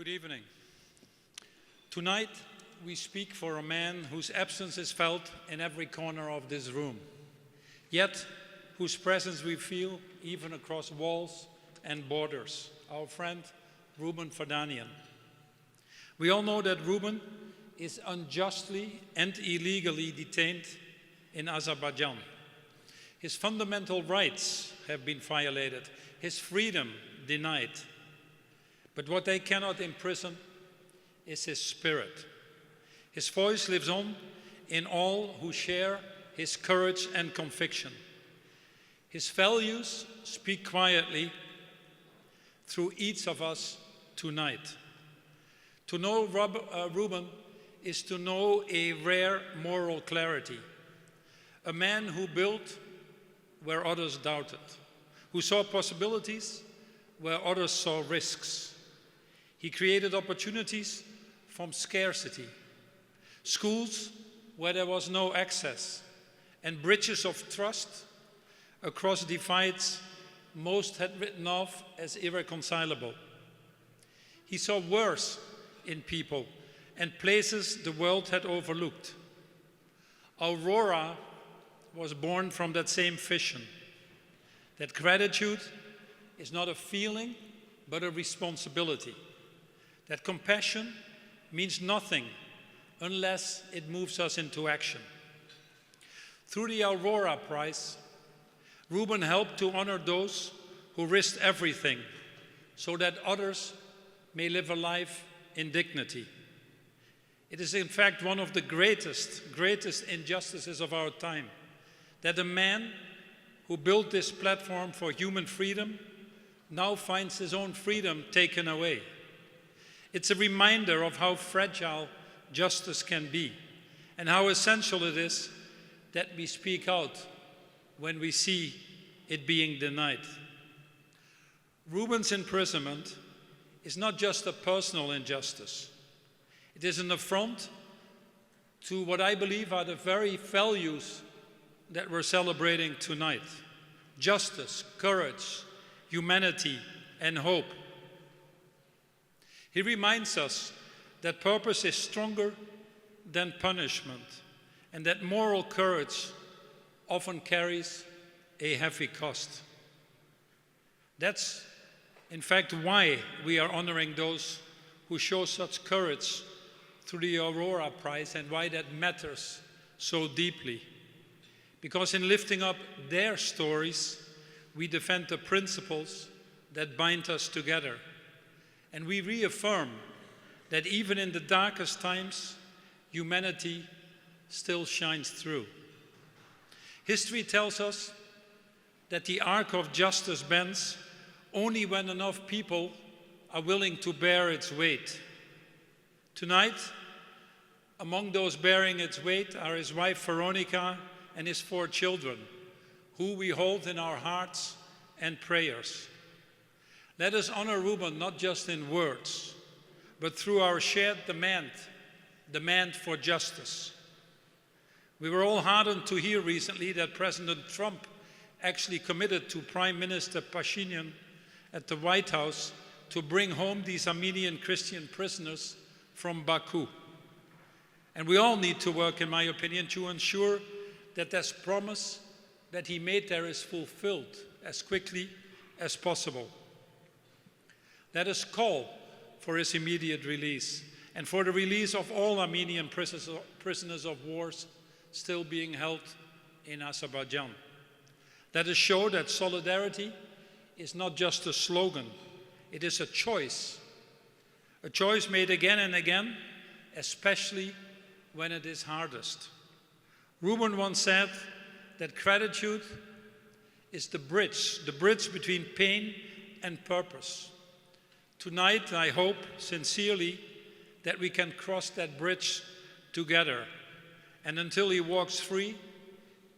Good evening. Tonight we speak for a man whose absence is felt in every corner of this room, yet whose presence we feel even across walls and borders, our friend Rúbén Várdanyann. We all know that Rúbén is unjustly and illegally detained in Azerbaijan. His fundamental rights have been violated, his freedom denied. But what they cannot imprison is his spirit. His voice lives on in all who share his courage and conviction. His values speak quietly through each of us tonight. To know Rúbén is to know a rare moral clarity. A man who built where others doubted, who saw possibilities where others saw risks. He created opportunities from scarcity, schools where there was no access, and bridges of trust across divides most had written off as irreconcilable. He saw worth in people and places the world had overlooked. Avróra was born from that same vision, that gratitude is not a feeling but a responsibility, that compassion means nothing unless it moves us into action. Through the Avróra Prize, Rúbén helped to honor those who risked everything so that others may live a life in dignity. It is in fact one of the greatest injustices of our time that a man who built this platform for human freedom now finds his own freedom taken away. It's a reminder of how fragile justice can be and how essential it is that we speak out when we see it being denied. Rúbén's imprisonment is not just a personal injustice. It is an affront to what I believe are the very values that we're celebrating tonight: justice, courage, humanity, and hope. He reminds us that purpose is stronger than punishment and that moral courage often carries a heavy cost. That's, in fact, why we are honoring those who show such courage through the Avróra Prize and why that matters so deeply. Because in lifting up their stories, we defend the principles that bind us together. And we reaffirm that even in the darkest times, humanity still shines through. History tells us that the arc of justice bends only when enough people are willing to bear its weight. Tonight, among those bearing its weight are his wife Veronica and his 4 children, who we hold in our hearts and prayers. Let us honor Rúbén not just in words, but through our shared demand for justice. We were all heartened to hear recently that President Trump actually committed to Prime Minister Pashinyan at the White House to bring home these Armenian Christian prisoners from Baku. And we all need to work, in my opinion, to ensure that this promise that he made there is fulfilled as quickly as possible. Let us call for his immediate release and for the release of all Armenian prisoners of wars still being held in Azerbaijan. Let us show that solidarity is not just a slogan, it is a choice made again and again, especially when it is hardest. Rúbén once said that gratitude is the bridge between pain and purpose. Tonight, I hope sincerely that we can cross that bridge together. And until he walks free,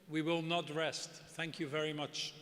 we will not rest. Thank you very much.